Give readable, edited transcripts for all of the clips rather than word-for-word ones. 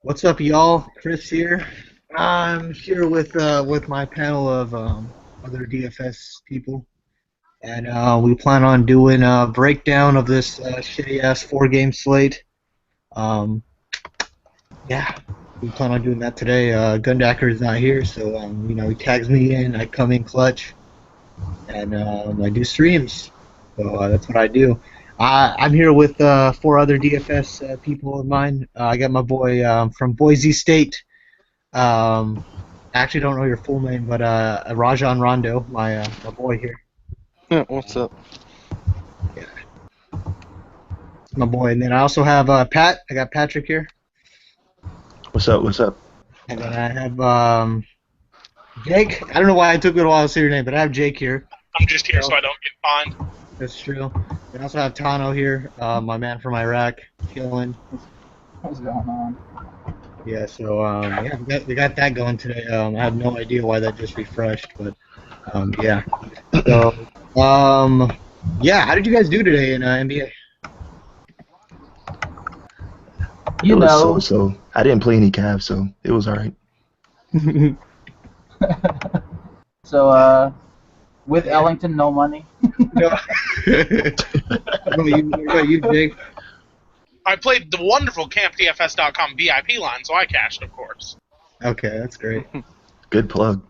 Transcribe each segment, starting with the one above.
What's up, y'all? Chris here. I'm here with my panel of other DFS people, and we plan on doing a breakdown of this shitty ass four-game slate. Um, yeah, we plan on doing that today. Gundacker is not here, so he tags me in. I come in clutch, and I do streams. So that's what I do. I'm here with four other DFS people of mine. I got my boy from Boise State. I actually don't know your full name, but Rajon Rondo, my boy here. Yeah, what's up? Yeah, my boy. And then I also have Pat. I got Patrick here. What's up? What's up? And then I have Jake. I don't know why I took it a while to say your name, but I have Jake here. I'm just here so I don't get fined. That's true. We also have Tano here, my man from Iraq, chilling. What's going on? Yeah, so yeah, we got that going today. I have no idea why that just refreshed, but yeah. So yeah, how did you guys do today in NBA? You know. So I didn't play any Cavs, so it was all right. So with Ellington, no money. No. What about you, Jake? I played the wonderful CampDFS.com VIP line, so I cashed, of course. Okay, that's great. Good plug.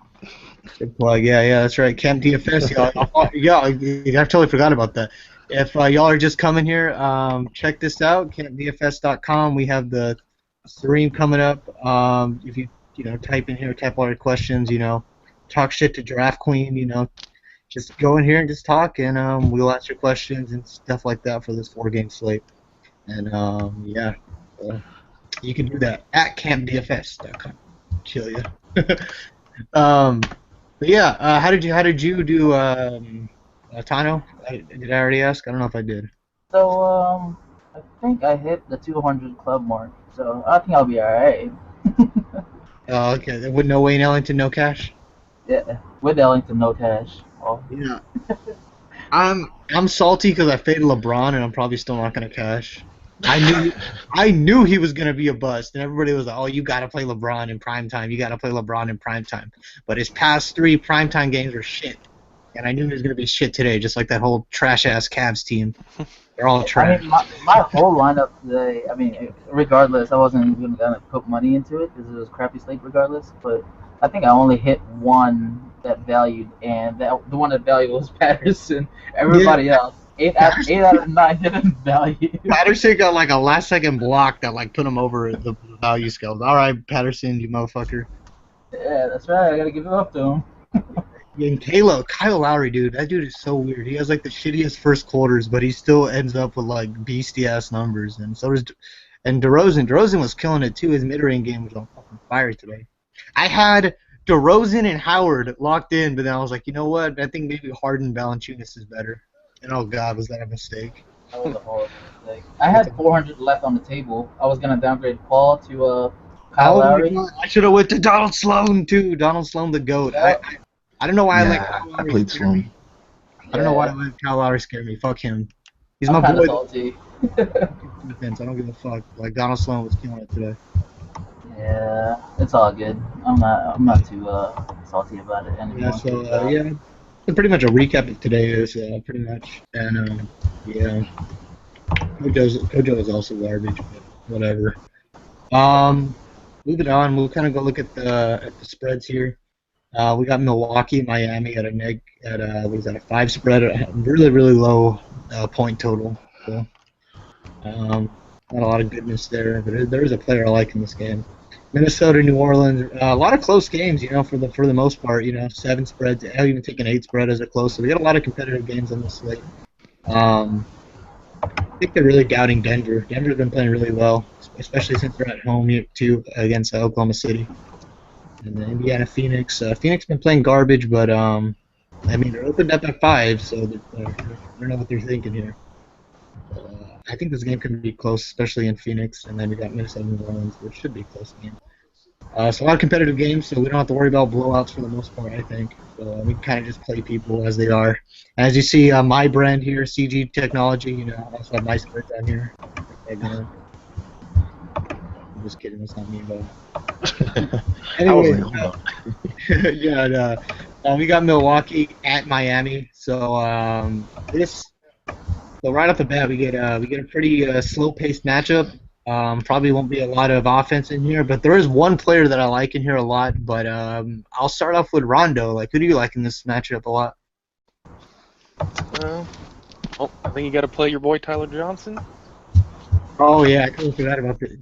Good plug. Yeah, that's right. Camp DFS, y'all. Yeah, I totally forgot about that. If y'all are just coming here, check this out. CampDFS.com. We have the stream coming up. If you type in here, type all your questions. Talk shit to Draft Queen. Just go in here and just talk, and we'll answer questions and stuff like that for this four-game slate. And yeah, you can do that at CampDFS.com. Chill ya. But yeah, how did you do, Tano? Did I already ask? I don't know if I did. So I think I hit the 200 club mark. So I think I'll be all right. Oh, okay. With no Wayne Ellington, no cash. Yeah, with Ellington, no cash. Oh. Yeah. I'm salty because I faded LeBron, and I'm probably still not gonna cash. I knew he was gonna be a bust, and everybody was like, "Oh, you gotta play LeBron in prime time. You gotta play LeBron in prime time." But his past three primetime games were shit, and I knew he was gonna be shit today, just like that whole trash ass Cavs team. They're all trash. I mean, my whole lineup today. I mean, regardless, I wasn't even gonna put money into it because it was a crappy slate regardless. But I think I only hit one that valued, and the one that valued was Patterson. Everybody else. 8 out of 9 didn't value. Patterson got like a last second block that like put him over the value scales. All right, Patterson, you motherfucker. Yeah, that's right. I gotta give it up to him. And Kyle Lowry, dude, that dude is so weird. He has like the shittiest first quarters, but he still ends up with like beastie ass numbers. And so does, and DeRozan. DeRozan was killing it too. His mid-range game was on fucking fire today. I had DeRozan and Howard locked in, but then I was like, you know what? I think maybe Harden Valanciunas is better. And oh god, was that a mistake? That was a horrible mistake. I had 400 left on the table. I was gonna downgrade Paul to Kyle Lowry. God, I should have went to Donald Sloan too. Donald Sloan, the goat. Yep. I don't know why I let Yeah, Kyle I Lowry played scare me. Sloan. I don't know why I let Kyle Lowry scare me. Fuck him. He's I'm my kind boy. of salty. Defense. I don't give a fuck. Like Donald Sloan was killing it today. Yeah, it's all good. I'm not too salty about it anymore. Yeah. So yeah. So pretty much a recap of today is pretty much, and yeah, Kojo is also garbage, but whatever. Moving on, we'll kind of go look at the spreads here. We got Milwaukee, Miami at what is that, a 5 spread, really low point total. So not a lot of goodness there, but there is a player I like in this game. Minnesota, New Orleans, a lot of close games, for the most part, 7 spreads. I've even taken 8 spread as a close. So we got a lot of competitive games on this slate. I think they're really doubting Denver. Denver's been playing really well, especially since they're at home too against Oklahoma City. And then Indiana, Phoenix. Phoenix been playing garbage, but I mean they're opened up at 5, so I don't know what they're thinking here. I think this game can be close, especially in Phoenix, and then we got Minnesota and New Orleans, which should be a close game. So a lot of competitive games, so we don't have to worry about blowouts for the most part, I think. So we can kind of just play people as they are. As you see, my brand here, CG Technology, I also have my spread down here. just kidding. That's not me at all. I was Anyway, like, hold on. yeah, we got Milwaukee at Miami. So right off the bat, we get a pretty slow-paced matchup. Probably won't be a lot of offense in here, but there is one player that I like in here a lot. But I'll start off with Rondo. Like, who do you like in this matchup a lot? I think you got to play your boy Tyler Johnson. Oh yeah, I totally forgot about that.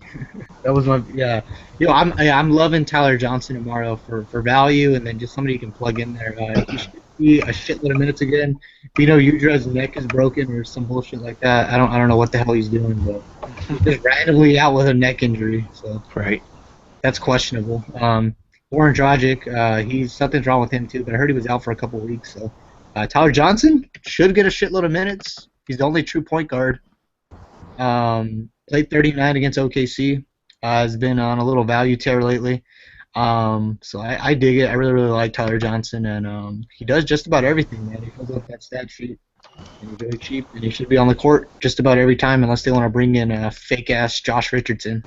That was my yeah. I'm loving Tyler Johnson tomorrow for value, and then just somebody you can plug in there. He should be a shitload of minutes again. Udra's neck is broken or some bullshit like that. I don't know what the hell he's doing, but he's just randomly out with a neck injury, so Right. that's questionable. Warren Dragic, he's something's wrong with him too, but I heard he was out for a couple weeks. So Tyler Johnson should get a shitload of minutes. He's the only true point guard. Played 39 against OKC. Has been on a little value tear lately. So I dig it. I really, really like Tyler Johnson, and he does just about everything, man. He fills up that stat sheet, and he's very cheap, and he should be on the court just about every time, unless they want to bring in fake-ass Josh Richardson.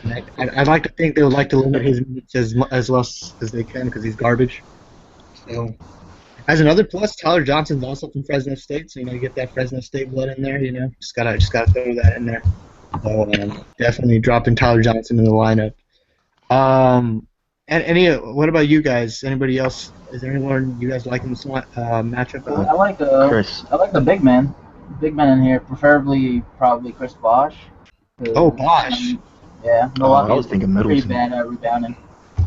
And I'd like to think they would like to limit his minutes as less as they can because he's garbage. So, as another plus, Tyler Johnson's also from Fresno State, so you get that Fresno State blood in there. Just gotta throw that in there. So definitely dropping Tyler Johnson in the lineup. And what about you guys? Anybody else? Is there anyone you guys like in this matchup? I like Chris. I like the big man in here, preferably probably Chris Bosh. Oh, Bosh. Yeah, I Milwaukee was is thinking pretty Middleton. bad at rebounding.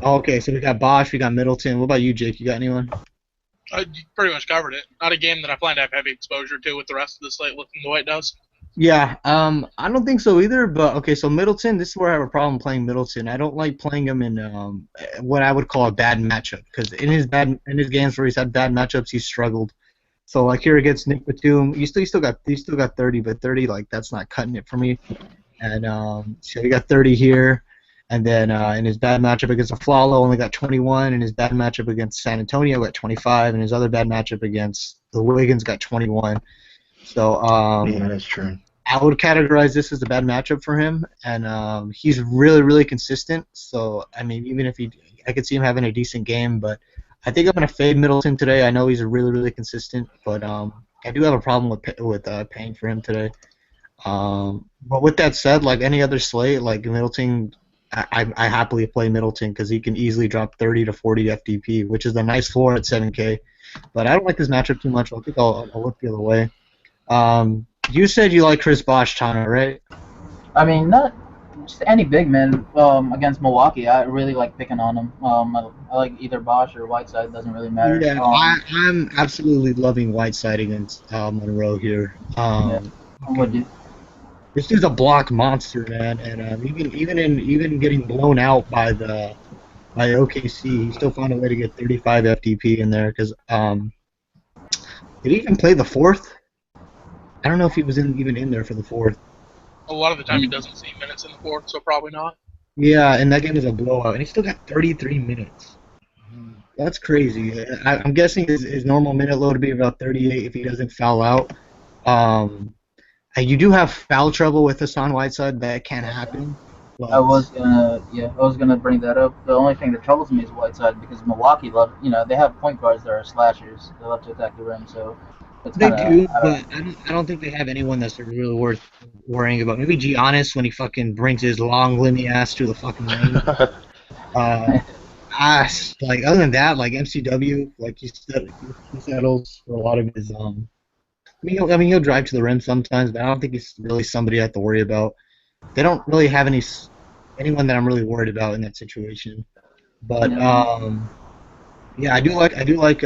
Oh, okay, so we got Bosh, we got Middleton. What about you, Jake? You got anyone? You pretty much covered it. Not a game that I plan to have heavy exposure to with the rest of the slate looking the way it does. Yeah, I don't think so either. But okay, so Middleton, this is where I have a problem playing Middleton. I don't like playing him in what I would call a bad matchup because in his games where he's had bad matchups, he's struggled. So like here against Nick Batum, you still got 30, but 30 like that's not cutting it for me. And so he got 30 here, and then in his bad matchup against Aflalo, only got 21. In his bad matchup against San Antonio, got 25. And his other bad matchup against the Wiggins got 21. So Yeah, that's true. I would categorize this as a bad matchup for him, and he's really, really consistent. So I mean, even if I could see him having a decent game, but I think I'm gonna fade Middleton today. I know he's really, really consistent, but I do have a problem with paying for him today. But with that said, like any other slate, like Middleton, I happily play Middleton because he can easily drop 30 to 40 FDP, which is a nice floor at 7K. But I don't like this matchup too much. I think I'll look the other way. You said you like Chris Bosh, Tana, right? I mean, not just any big man against Milwaukee. I really like picking on him. I like either Bosh or Whiteside. Doesn't really matter. Yeah, I'm absolutely loving Whiteside against Monroe here. Yeah. What do you? This dude's a block monster, man, and even getting blown out by OKC, he still found a way to get 35 FTP in there. Because did he even play the fourth? I don't know if he was even in there for the fourth. A lot of the time he doesn't see minutes in the fourth, so probably not. Yeah, and that game was a blowout, and he still got 33 minutes. That's crazy. I'm guessing his normal minute load would be about 38 if he doesn't foul out. And you do have foul trouble with Hassan Whiteside. That can happen. But I was gonna bring that up. The only thing that troubles me is Whiteside because Milwaukee they have point guards that are slashers. They love to attack the rim, so it's They kinda, do, but I don't think they have anyone that's really worth worrying about. Maybe Giannis when he fucking brings his long, limmy ass to the fucking lane. Like other than that, like MCW, like he settles for a lot of his. I mean, he'll drive to the rim sometimes, but I don't think he's really somebody I have to worry about. They don't really have anyone that I'm really worried about in that situation. But yeah, I do like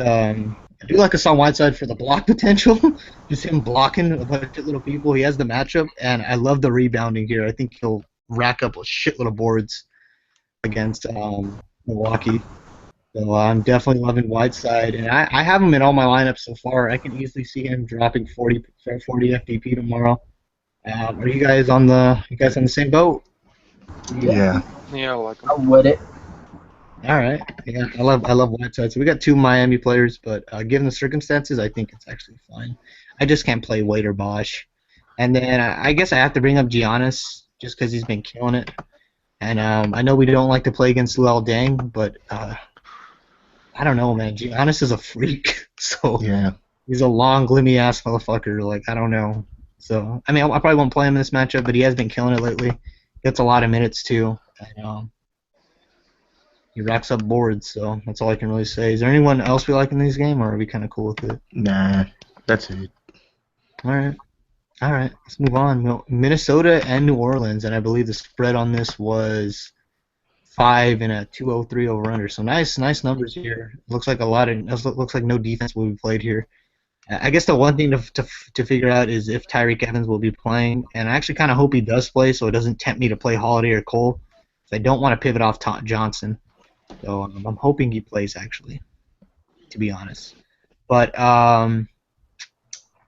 Hassan Whiteside for the block potential. Just him blocking a bunch of little people. He has the matchup, and I love the rebounding here. I think he'll rack up a shitload of boards against Milwaukee. So I'm definitely loving Whiteside, and I have him in all my lineups so far. I can easily see him dropping 40 FDP tomorrow. Are you guys on the same boat? Yeah. Yeah, I like him. I'm with it. All right. Yeah, I love Whiteside. So we got two Miami players, but given the circumstances, I think it's actually fine. I just can't play Wade or Bosh. And then I guess I have to bring up Giannis just because he's been killing it. And I know we don't like to play against Luol Deng, but I don't know, man. Giannis is a freak, so Yeah. he's a long, glimmy ass motherfucker. Like I don't know. So I mean, I probably won't play him in this matchup, but he has been killing it lately. Gets a lot of minutes too, and he racks up boards. So that's all I can really say. Is there anyone else we like in this game, or are we kind of cool with it? Nah, that's it. All right. Let's move on. Minnesota and New Orleans, and I believe the spread on this was 5 and a 203 over under. So nice numbers here. Looks like looks like no defense will be played here. I guess the one thing to figure out is if Tyreek Evans will be playing, and I actually kind of hope he does play, so it doesn't tempt me to play Holiday or Cole. So I don't want to pivot off Johnson. So I'm hoping he plays actually, to be honest. But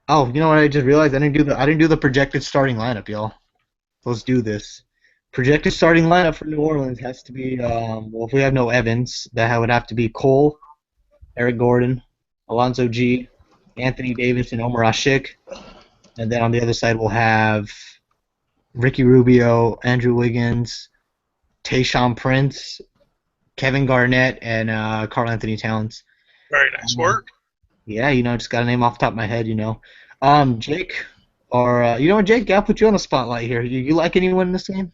oh, you know what? I just realized I didn't do the projected starting lineup, y'all. Let's do this. Projected starting lineup for New Orleans has to be well, if we have no Evans, that would have to be Cole, Eric Gordon, Alonzo G, Anthony Davis, and Omar Ashik. And then on the other side we'll have Ricky Rubio, Andrew Wiggins, Tayshaun Prince, Kevin Garnett, and Karl Anthony Towns. Very nice work. Yeah, just got a name off the top of my head, Jake, or you know what, Jake? I'll put you on the spotlight here. You like anyone in this game?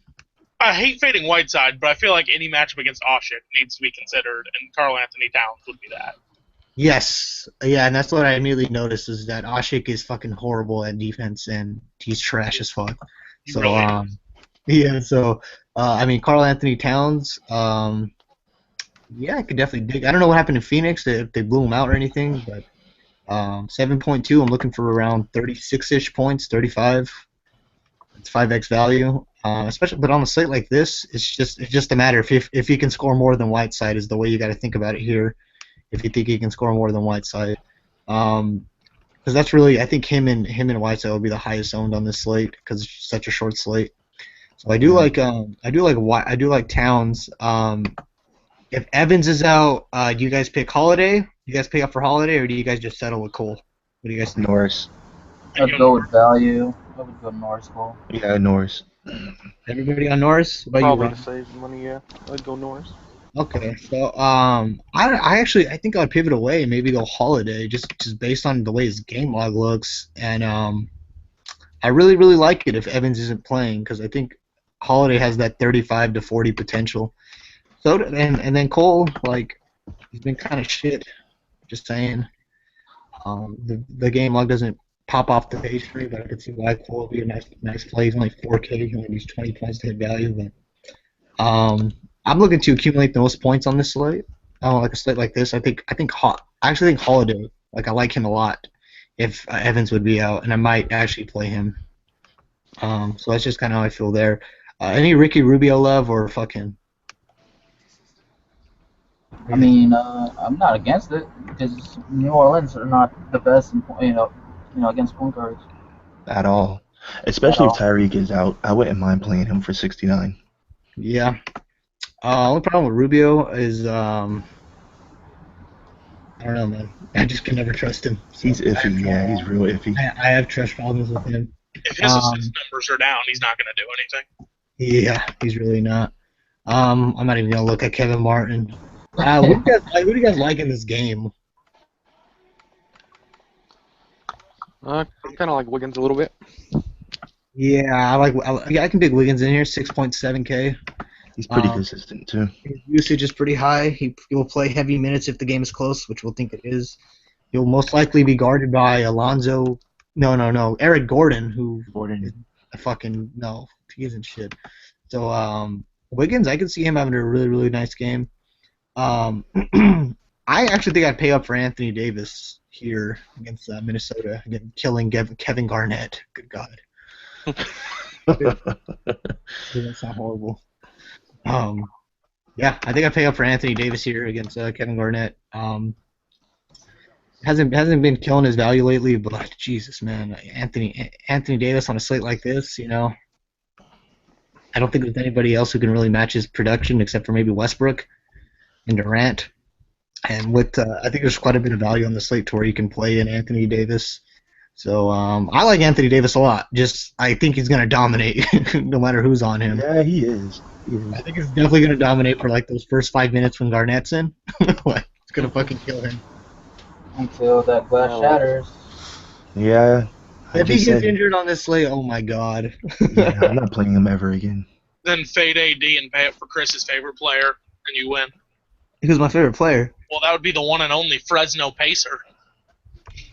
I hate fading Whiteside, but I feel like any matchup against Oshik needs to be considered, and Karl Anthony Towns would be that. Yes, yeah, and that's what I immediately noticed is that Oshik is fucking horrible at defense and he's trash as fuck. So Really yeah, so I mean Karl Anthony Towns, yeah, I could definitely dig. I don't know what happened in Phoenix if they blew him out or anything, but 7.2. I'm looking for around 36-ish points, 35. It's 5x value. Especially, but on a slate like this, it's just a matter if he can score more than Whiteside is the way you got to think about it here. If you think he can score more than Whiteside, because that's really I think him and Whiteside will be the highest owned on this slate because it's such a short slate. So I do like Towns. If Evans is out, do you guys pick Holiday? Do you guys pay up for Holiday, or do you guys just settle with Cole? What do you guys think? Norris. I'd go with value. I would go Norris Cole. Yeah, Norris. Everybody on Norris? What about Probably you, to Ron? save money, yeah. I'd go Norris. Okay, so I think I would pivot away and maybe go Holiday just based on the way his game log looks, and I really like it if Evans isn't playing because I think Holiday has that 35 to 40 potential. So and then Cole, like, he's been kind of shit. Just saying. The game log doesn't pop off the page for me, but I could see why Cole would be a nice play. He's only 4K. He only needs 20 points to hit value, but I'm looking to accumulate the most points on this slate. Like a slate like this, I actually think Holiday. Like I like him a lot. If Evans would be out, and I might actually play him. So that's just kind of how I feel there. Any Ricky Rubio love or fucking? I mean, I'm not against it because New Orleans are not the best in against point guards. At all. Especially At if Tyreek is out. I wouldn't mind playing him for 69. Yeah. Only problem with Rubio is I don't know, man. I just can never trust him. He's iffy. Yeah, he's real iffy. I have trust problems with him. If his assist numbers are down, he's not going to do anything. Yeah, he's really not. I'm not even gonna look at Kevin Martin. Who do you guys like in this game? Kind of like Wiggins a little bit. Yeah, I can pick Wiggins in here, 6.7K. He's pretty consistent too. His usage is pretty high. He will play heavy minutes if the game is close, which we'll think it is. He'll most likely be guarded by Alonzo. No, Eric Gordon, who is a fucking no, he isn't shit. So Wiggins, I can see him having a really nice game. I actually think I'd pay up for Anthony Davis here against Minnesota, again, killing Kevin Garnett. Good God. That's not horrible. Yeah, I think I pay up for Anthony Davis here against Kevin Garnett. Hasn't been killing his value lately, but Jesus, man, Anthony Davis on a slate like this, I don't think there's anybody else who can really match his production except for maybe Westbrook and Durant. And I think there's quite a bit of value on the slate to where you can play in Anthony Davis. So I like Anthony Davis a lot. I think he's gonna dominate no matter who's on him. Yeah, he is. I think it's definitely going to dominate for like those first 5 minutes when Garnett's in. Like, it's going to fucking kill him. Until that glass Yeah, shatters. Yeah, I If he just gets said, injured on this slate, oh my god. yeah, I'm not playing him ever again. Then fade AD and pay it for Chris's favorite player, and you win. Who's my favorite player? Well, that would be the one and only Fresno Pacer.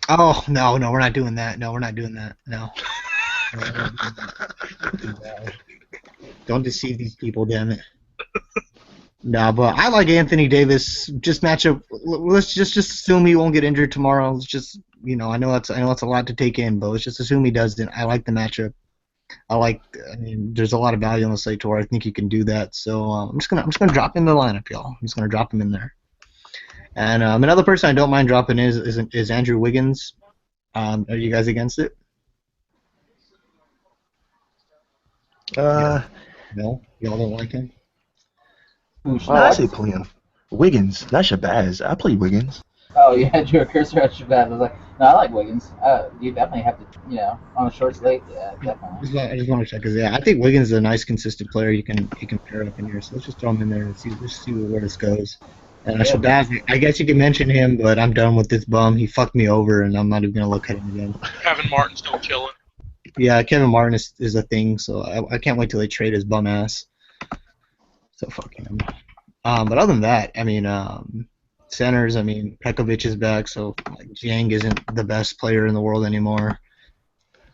Oh, no, we're not doing that. No, we're not doing that. No. Don't deceive these people, damn it. No, but I like Anthony Davis. Just matchup. Let's just assume he won't get injured tomorrow. Let's just, I know it's a lot to take in, but let's just assume he doesn't. I like the matchup. I mean, there's a lot of value on the slate tour. I think you can do that. So I'm just gonna drop him in the lineup, y'all. I'm just gonna drop him in there. And another person I don't mind dropping is Andrew Wiggins. Are you guys against it? Uh, No, y'all don't like him. Who's I not? say play him. Wiggins, not Shabazz. I play Wiggins. Oh, you had your cursor at Shabazz. I was like, no, I like Wiggins. You definitely have to, on a short slate. Yeah, definitely. I just want to check because I think Wiggins is a nice, consistent player. You can pair up in here. So let's just throw him in there and see where this goes. And Shabazz, I guess you can mention him, but I'm done with this bum. He fucked me over, and I'm not even gonna look at him again. Kevin Martin's still chilling. Yeah, Kevin Martin is a thing, so I can't wait till they trade his bum ass. So fuck him. But other than that, I mean, centers. I mean, Pekovic is back, so like Jiang isn't the best player in the world anymore.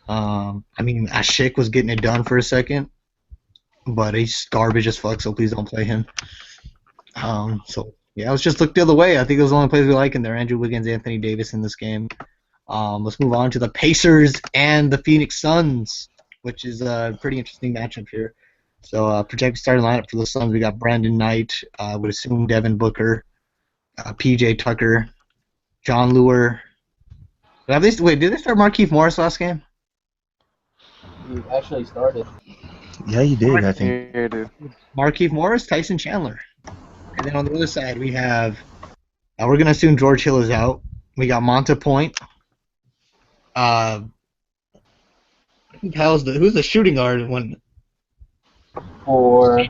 I mean, Ashik was getting it done for a second, but he's garbage as fuck. So please don't play him. So yeah, let's just look the other way. I think those are the only players we like in there: Andrew Wiggins, Anthony Davis in this game. Let's move on to the Pacers and the Phoenix Suns, which is a pretty interesting matchup here. So projected starting lineup for the Suns, we got Brandon Knight, I would assume Devin Booker, PJ Tucker, John Lure. Did they start Markieff Morris last game? You actually started. Yeah, you did, I think. Yeah, dude. Markieff Morris, Tyson Chandler. And then on the other side, we have, we're going to assume George Hill is out. We got Monta Point. Who's the shooting guard when For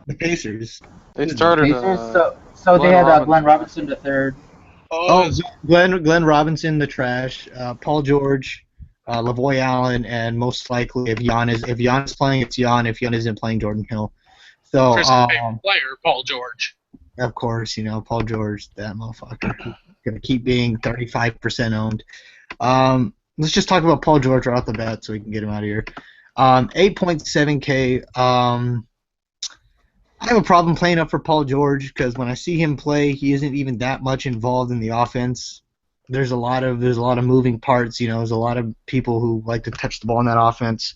the Pacers? They started. Pacers, so they Glenn had Glenn Robinson the third. Oh, Glenn Robinson, the trash. Paul George, Lavoy Allen, and most likely if Giannis playing, it's Gian. If Gian isn't playing, Jordan Hill. So Chris's favorite player, Paul George. of course, Paul George, that motherfucker, gonna keep being 35% owned. Let's just talk about Paul George right off the bat so we can get him out of here. 8.7K. I have a problem playing up for Paul George because when I see him play, he isn't even that much involved in the offense. There's a lot of moving parts. There's a lot of people who like to touch the ball in that offense,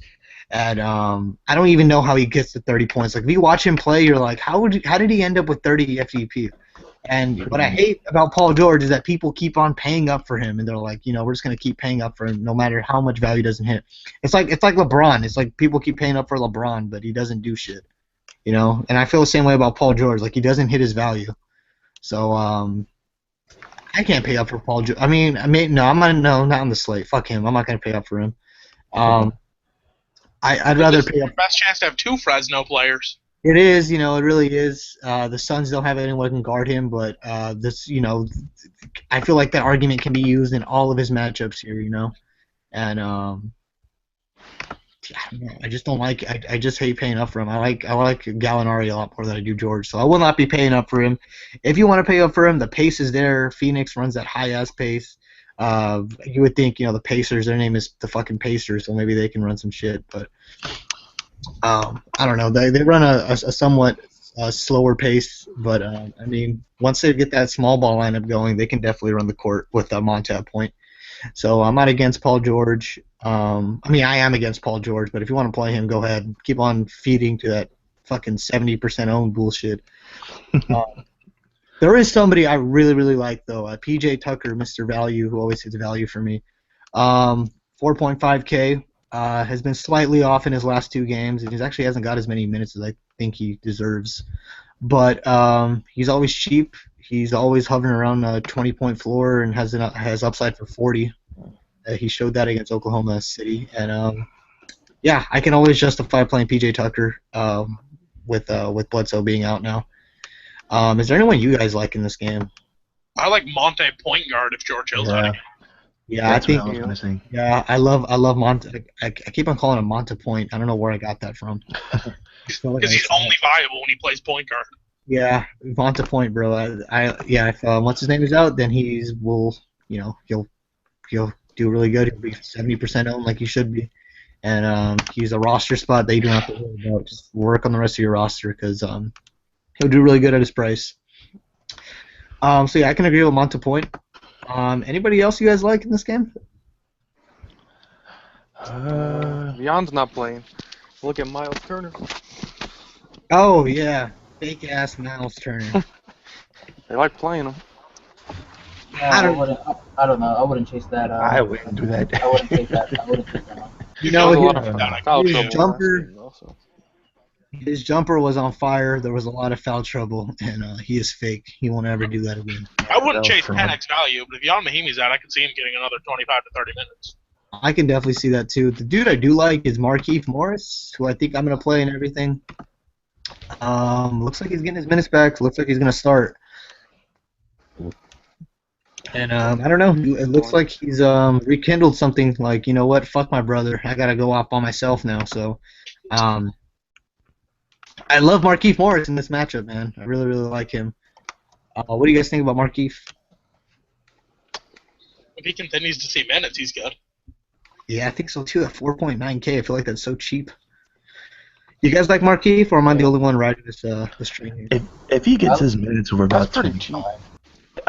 and I don't even know how he gets to 30 points. Like if you watch him play, you're like, how did he end up with 30 FDP? And what I hate about Paul George is that people keep on paying up for him, and they're like, we're just gonna keep paying up for him no matter how much value doesn't hit. It's like LeBron. It's like people keep paying up for LeBron, but he doesn't do shit. And I feel the same way about Paul George. Like he doesn't hit his value. So I can't pay up for Paul George. Not on the slate. Fuck him. I'm not gonna pay up for him. I'd rather pay up. Best chance to have two Fresno players. It is, it really is. The Suns don't have anyone who can guard him, but I feel like that argument can be used in all of his matchups here, and I just don't like. I just hate paying up for him. I like Gallinari a lot more than I do George, so I will not be paying up for him. If you want to pay up for him, the pace is there. Phoenix runs that high ass pace. You would think, the Pacers. Their name is the fucking Pacers, so maybe they can run some shit, but. I don't know. They run a somewhat slower pace, but I mean, once they get that small ball lineup going, they can definitely run the court with Monta at point. So I'm not against Paul George. I mean, I am against Paul George, but if you want to play him, go ahead. Keep on feeding to that fucking 70% owned bullshit. There is somebody I really, really like, though. PJ Tucker, Mr. Value, who always hits value for me. 4.5K. Has been slightly off in his last two games, and he actually hasn't got as many minutes as I think he deserves. But he's always cheap. He's always hovering around a 20-point floor and has upside for 40. He showed that against Oklahoma City, and yeah, I can always justify playing PJ Tucker. with Bledsoe being out now. Is there anyone you guys like in this game? I like Monte point guard if George Hill's out Yeah, again. Yeah, that's I think. what I was gonna say. Yeah, I love Monte. I keep on calling him Monte Point. I don't know where I got that from. I feel like Because I he's saw only it. viable when he plays point guard. Yeah, Monte Point, bro. Yeah. If once his name is out, then he'll do really good. He'll be 70% owned like he should be, and he's a roster spot that you don't have to worry about. Just work on the rest of your roster because he'll do really good at his price. So yeah, I can agree with Monte Point. Anybody else you guys like in this game? Jan's not playing. Look at Miles Turner. Oh yeah, fake ass Miles Turner. They like playing him. No, I I don't- wouldn't. I don't know. I wouldn't chase that. I wouldn't do that. I wouldn't chase that. I wouldn't chase that one. You There was know, a lot I don't of know. foul his trouble jumper- last game, also. his jumper was on fire. There was a lot of foul trouble, and he is fake. He won't ever do that again. I wouldn't That was chase fraud. 10x value, but if Jan Mahimi's out, I could see him getting another 25 to 30 minutes. I can definitely see that too. The dude I do like is Markieff Morris, who I think I'm gonna play and everything. Looks like he's getting his minutes back. Looks like he's gonna start. And I don't know. It looks like he's rekindled something. Like, you know what? Fuck my brother. I gotta go off by myself now. So, I love Markieff Morris in this matchup, man. I really, really like him. What do you guys think about Markieff? If he continues to see minutes, he's good. Yeah, I think so too. At 4.9K, I feel like that's so cheap. You guys like Markieff, or am I the only one riding this train here? If he gets his minutes over That's about pretty 20,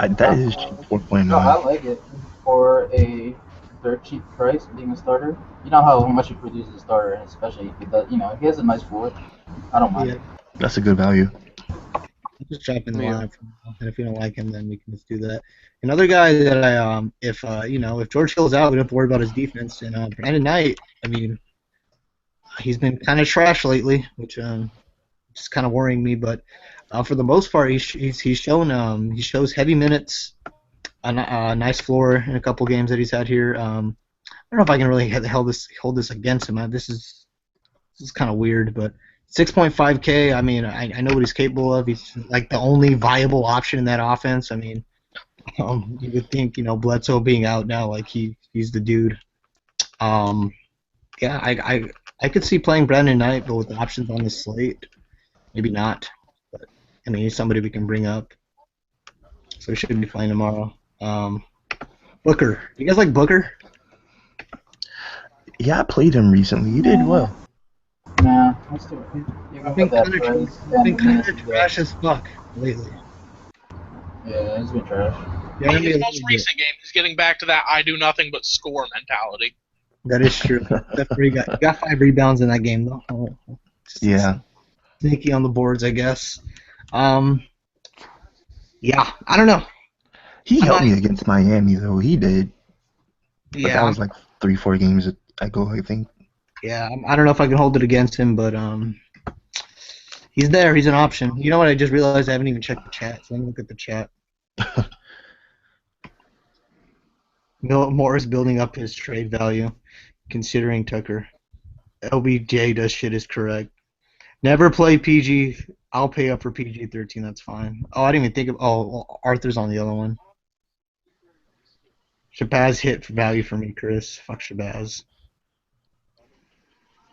cheap. that is cheap. 4.9. No, I like it for a dirt cheap price being a starter. You know how much he produces a starter, and especially if he does. If he has a nice floor. I don't mind. Yeah, That's a good value. I'm just dropping the Yeah. lineup, and if you don't like him, then we can just do that. Another guy that I if George Hill's out, we don't have to worry about his defense. And Brandon Knight, I mean, he's been kind of trash lately, which is kind of worrying me. But for the most part, he's shown he shows heavy minutes, a nice floor in a couple games that he's had here. I don't know if I can really hold this against him. This is kind of weird, but 6.5K. I mean, I know what he's capable of. He's like the only viable option in that offense. I mean, you would think Bledsoe being out now, like he's the dude. Yeah, I could see playing Brandon Knight, but with the options on the slate, maybe not. But I mean, he's somebody we can bring up, so he should be fine tomorrow. Booker, you guys like Booker? Yeah, I played him recently. He did well. Nah, I'm still. Even I've been with that kind price, of trash as fuck lately. Yeah, it's been trash. Yeah, In his most recent game, he's getting back to that I do nothing but score mentality. that is true. He got 5 rebounds in that game though. Oh, Yeah. sneaky on the boards, I guess. Yeah, I don't know. He I'm helped not- me against Miami, though. He did. But Yeah, that was like 3-4 games ago, I think. yeah. I don't know if I can hold it against him, but he's there. He's an option. You know what? I just realized I haven't even checked the chat. So let me look at the chat. Morris building up his trade value, considering Tucker. LBJ does shit is correct. Never play PG. I'll pay up for PG-13. That's fine. Oh, I didn't even think of. Oh, well, Arthur's on the other one. Shabazz hit for value for me, Chris. Fuck Shabazz.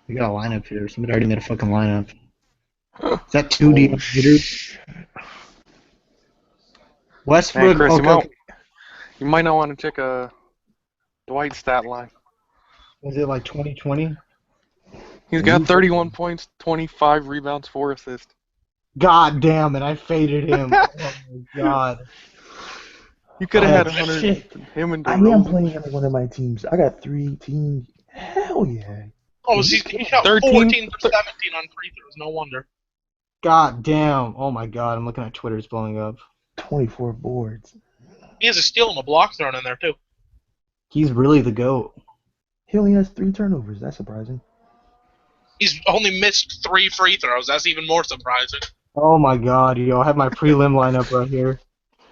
We got a lineup here. Somebody already made a fucking lineup. Is that 2D hitters? Westbrook. Hey, Chris, okay. you might not want to check Dwight's stat line. Was it like 2020? He's got 31 points, 25 rebounds, 4 assists. God damn it! I faded him. Oh my god. You could have had Oh, 100. shit. Him and I am DeRozan. playing him in one of my teams. I got 3 teams. Hell yeah. Oh, he shot 13 14 for 17 on free throws. No wonder. God damn. Oh my god. I'm looking at Twitter. It's blowing up. 24 boards. He has a steal and a block thrown in there, too. He's really the GOAT. He only has 3 turnovers. That's surprising. He's only missed 3 free throws. That's even more surprising. Oh my god, yo. I have my prelim lineup right here.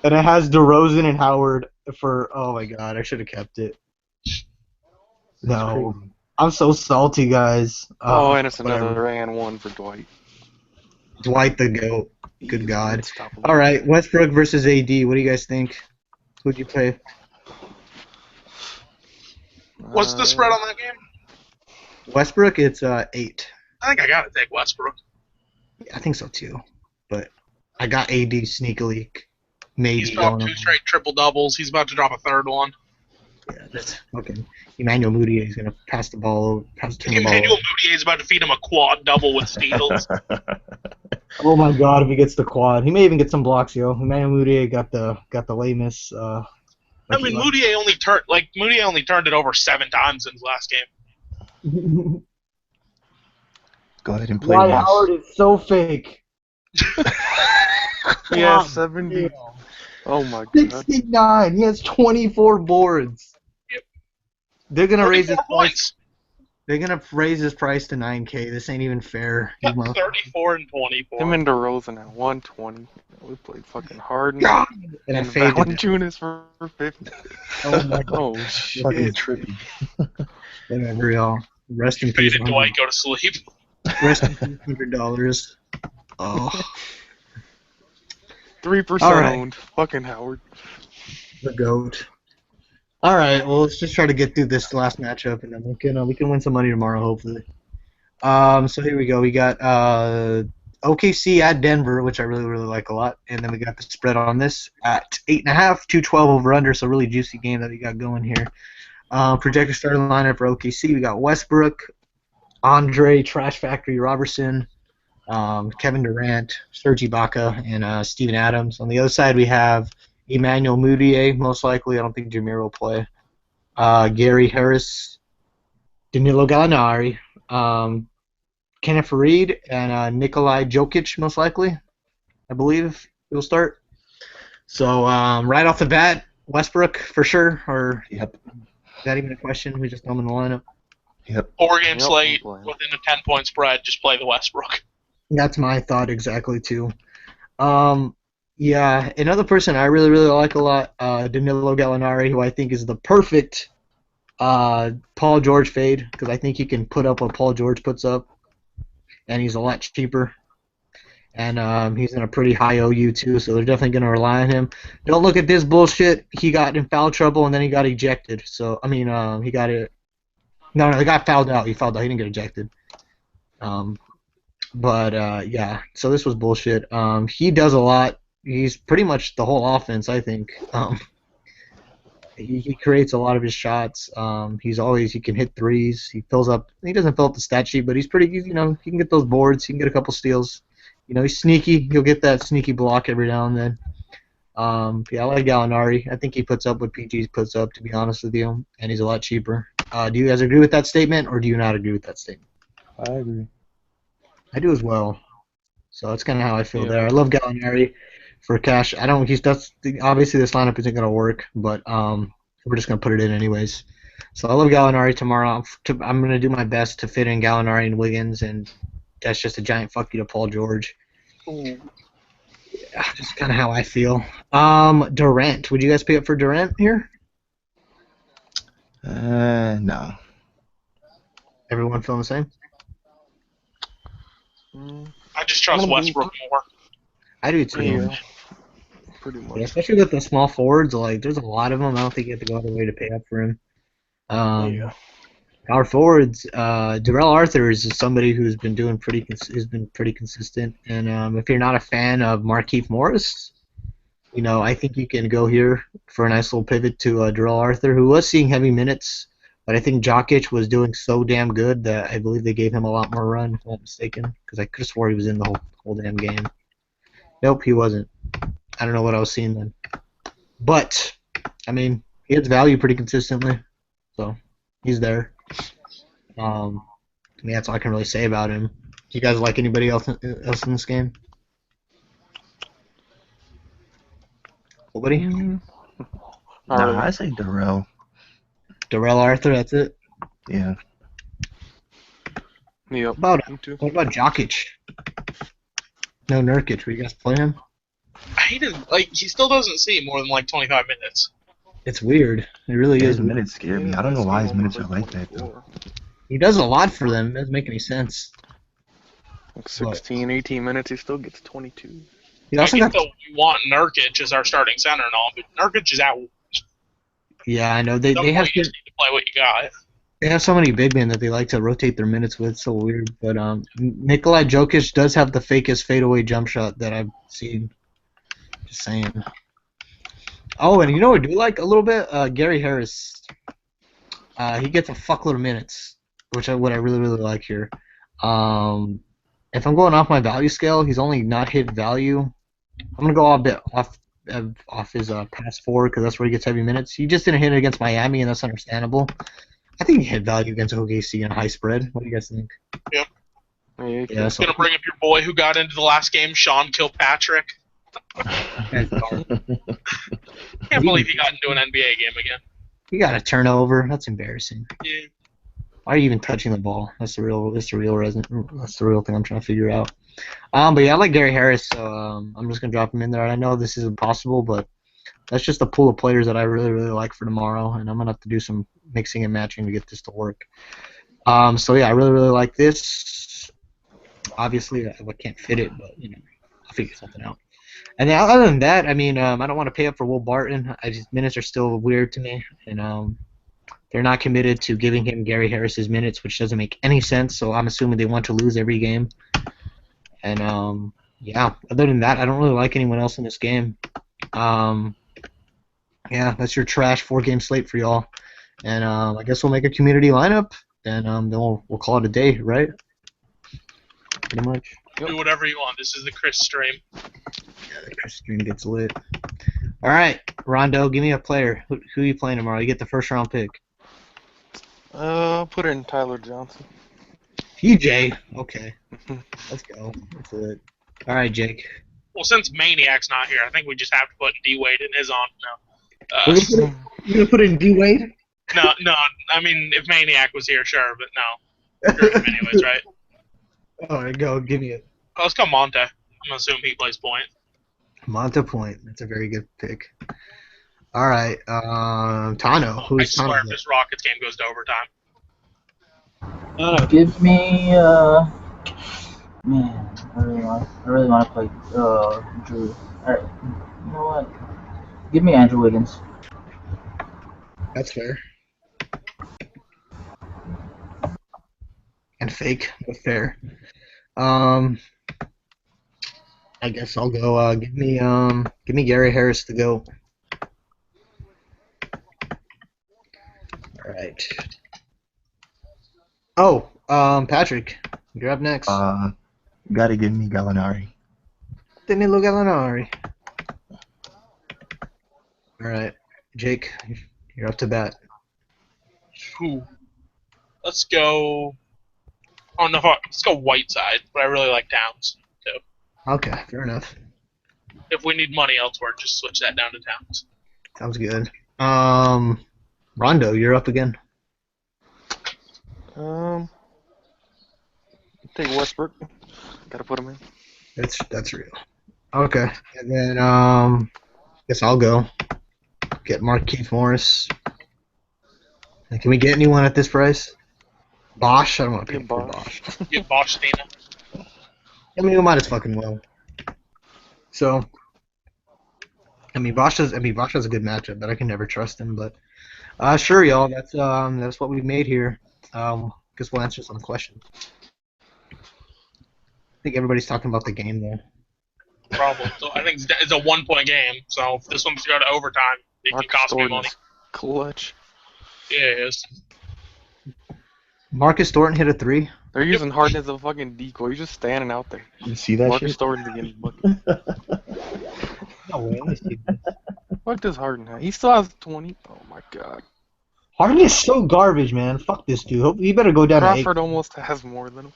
And it has DeRozan and Howard for. Oh my god. I should have kept it. That's No. crazy. I'm so salty, guys. Oh, and it's whatever. another and 1 for Dwight. Dwight the GOAT. Good God. Unstoppable. All right, Westbrook versus AD. What do you guys think? Who'd you play? What's the spread on that game? Westbrook, it's 8. I think I gotta take Westbrook. I think so too. But I got AD sneakily maybe He's dropped going 2 up. straight triple doubles. He's about to drop a third one. Yeah, that's fucking Emmanuel Mudiay is gonna pass the ball, turn the ball. Emmanuel Mudiay is about to feed him a quad double with steals. Oh my God! If he gets the quad, he may even get some blocks, yo. Emmanuel Mudiay got the lamest. I mean, Mudiay only turned it over 7 times in his last game. Go ahead and play Dwight Russ. Howard is so fake. Yeah, God 70. damn. Oh my god. 69. He has 24 boards. Yep. They're gonna raise 34 his price. points. They're gonna raise his price to 9K. This ain't even fair. You motherfucker. 34 and 24. Him and DeRozan at 120. We played fucking Harden. God! And I And faded. Valanciunas for 50. Oh my God. Oh Fucking shit. trippy. Whatever, y'all. Rest in peace. Faded Dwight, go to sleep. Rest in peace. $100. Oh, 3% All right. owned. Fucking Howard. the goat. All right. Well, let's just try to get through this last matchup, and then we can win some money tomorrow, hopefully. So here we go. We got OKC at Denver, which I really like a lot, and then we got the spread on this at 8.5, 212 over under. So really juicy game that we got going here. Projected starting lineup for OKC. We got Westbrook, Andre, Trash Factory Robertson, Kevin Durant, Serge Ibaka, and Steven Adams. On the other side, we have Emmanuel Mudiay, most likely. I don't think Jameer will play. Gary Harris, Danilo Gallinari, Kenneth Farid, and Nikolai Jokic, most likely. I believe he'll start. So right off the bat, Westbrook for sure. Or Yep. is that even a question? We just throw him in the lineup. Yep. 4-game Yep, slate I'm playing. within a 10-point spread. Just play the Westbrook. That's my thought exactly too. Yeah, another person I really like a lot, Danilo Gallinari, who I think is the perfect Paul George fade, because I think he can put up what Paul George puts up, and he's a lot cheaper. And he's in a pretty high OU too, so they're definitely going to rely on him. Don't look at this bullshit. He got in foul trouble and then he got ejected. So I mean, he got it. No, he got fouled out. He fouled out. He didn't get ejected. Yeah. So this was bullshit. He does a lot. He's pretty much the whole offense, I think. He creates a lot of his shots. He can hit threes. He fills up. He doesn't fill up the stat sheet, but he's pretty. He can get those boards. He can get a couple steals. He's sneaky. He'll get that sneaky block every now and then. Yeah, I like Gallinari. I think he puts up what PG puts up, to be honest with you, and he's a lot cheaper. Do you guys agree with that statement, or do you not agree with that statement? I agree. I do as well. So that's kind of how I feel Yeah. there. I love Gallinari for cash. Obviously this lineup isn't gonna work, but we're just gonna put it in anyways. So I love Gallinari tomorrow. I'm gonna do my best to fit in Gallinari and Wiggins, and that's just a giant fuck you to Paul George. Yeah, just kind of how I feel. Durant. Would you guys pay up for Durant here? No. Everyone feeling the same? I just trust Westbrook more. I do too. Yeah. Pretty much. Yeah, especially with the small forwards, like there's a lot of them. I don't think you have to go out of the way to pay up for him. Yeah. Power forwards, Darrell Arthur is somebody who's been pretty consistent. And if you're not a fan of Markieff Morris, I think you can go here for a nice little pivot to Darrell Arthur, who was seeing heavy minutes, but I think Jokic was doing so damn good that I believe they gave him a lot more run, if I'm not mistaken, because I could have swore he was in the whole damn game. Nope, he wasn't. I don't know what I was seeing then. But, I mean, he has value pretty consistently, so he's there. That's all I can really say about him. Do you guys like anybody else in this game? Nobody? Not Nah, really. I say Darrell. Darrell Arthur, that's it. Yeah. Yep. What Me too. about Jokic? No Nurkic. Will you guys play him? He still doesn't see more than 25 minutes. It's weird. It really His is. minutes scare me. I don't know why his minutes are like that, though. He does a lot for them. It doesn't make any sense. Like 16, 18 minutes, he still gets 22. He I also get got. that we want Nurkic as our starting center and all, but Nurkic is out. Yeah, I know At they some they have point, you just need to play what you got. they have so many big men that they like to rotate their minutes with. So weird. But Nikolai Jokic does have the fakest fadeaway jump shot that I've seen. Just saying. Oh, and you know what I do like a little bit? Gary Harris. He gets a fuckload of minutes, what I really really like here. Um, if I'm going off my value scale, he's only not hit value. I'm gonna go a bit off his pass forward because that's where he gets heavy minutes. He just didn't hit it against Miami, and that's understandable. I think he hit value against OKC and high spread. What do you guys think? Yep. Yeah, so Gonna bring up your boy who got into the last game, Sean Kilpatrick. Can't believe he got into an NBA game again. he got a turnover. That's embarrassing. Yeah. Why are you even touching the ball? That's the real thing I'm trying to figure out. But yeah, I like Gary Harris, so I'm just gonna drop him in there. I know this is impossible, but that's just a pool of players that I really really like for tomorrow, and I'm gonna have to do some mixing and matching to get this to work. So yeah, I really really like this. Obviously, I can't fit it, but I'll figure something out. And then other than that, I mean, I don't want to pay up for Will Barton. Minutes are still weird to me, and they're not committed to giving him Gary Harris's minutes, which doesn't make any sense. So I'm assuming they want to lose every game. And yeah, other than that, I don't really like anyone else in this game. Yeah, that's your trash 4-game slate for y'all. And I guess we'll make a community lineup. Then we'll call it a day, right? Pretty much. Do whatever you want. This is the Chris stream. Yeah, the Chris stream gets lit. All right, Rondo, give me a player. Who are you playing tomorrow? You get the first round pick. I'll put it in Tyler Johnson. TJ. Okay. Let's go. That's it. All right, Jake. Well, since Maniac's not here, I think we just have to put D-Wade in his on. You're gonna put in D Wade? No. I mean, if Maniac was here, sure, but no. Screw him anyways, right? All right, go. Give me it. Oh, let's go Monte. I'm gonna assume he plays point. Monte Point. That's a very good pick. All right, Tano. I Who's swear, Tano? if this Rockets game goes to overtime. Give me man, I really want to play Drew. Alright, you know what? Give me Andrew Wiggins. That's fair. And fake, but fair. I guess I'll go. Give me Gary Harris to go. All right. Oh, Patrick, you're up next. Gotta give me Gallinari. Danilo Gallinari. All right, Jake, you're up to bat. Whew. Let's go. Oh no, let's go Whiteside. But I really like Towns too. Okay, fair enough. If we need money elsewhere, just switch that down to Towns. Sounds good. Rondo, you're up again. Take Westbrook. Gotta put him in. That's real. Okay, and then guess I'll go. Get Markieff Morris. And can we get anyone at this price? Bosch? I don't want to pay for Bosch. Get Bostina. I mean, we might as fucking well. So, Bosch has a good matchup, but I can never trust him. But sure, y'all. That's what we've made here. Guess we'll answer some questions. I think everybody's talking about the game though. Problem. So I think it's a 1-point game. So if this one's go to overtime, it can cost me money. Clutch. Yeah, it is. Marcus Thornton hit a 3. They're using Harden as a fucking decoy. He's just standing out there. You see that Marcus shit? Thornton's getting bucket. No way. Let me see this. What does Harden have? He still has 20. Oh my god. Harden is so garbage, man. Fuck this dude. He better go down to 8. Crawford almost has more than him.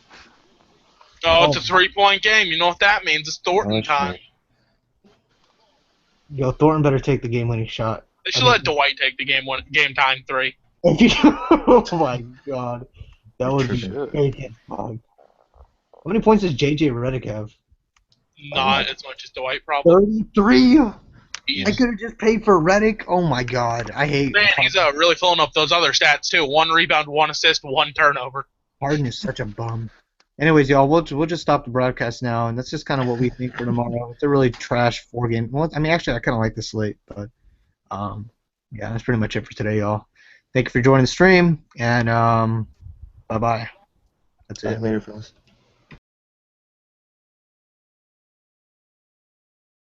Oh, it's a 3-point game. You know what that means? It's Thornton that's time. right. Yo, Thornton better take the game-winning shot. They should let Dwight take the game time 3. Oh my god. That would be Sure. fake as fuck. How many points does JJ Redick have? Not as much as Dwight, probably. 33? He's, I could have just paid for Redick. Oh my god. I hate man, he's really filling up those other stats, too. 1 rebound, 1 assist, 1 turnover. Harden is such a bum. Anyways, y'all, we'll just stop the broadcast now, and that's just kind of what we think for tomorrow. It's a really trash 4-game. Well, I mean, actually, I kind of like the slate, but yeah, that's pretty much it for today, y'all. Thank you for joining the stream, and bye bye. That's All it. right, later, fellas.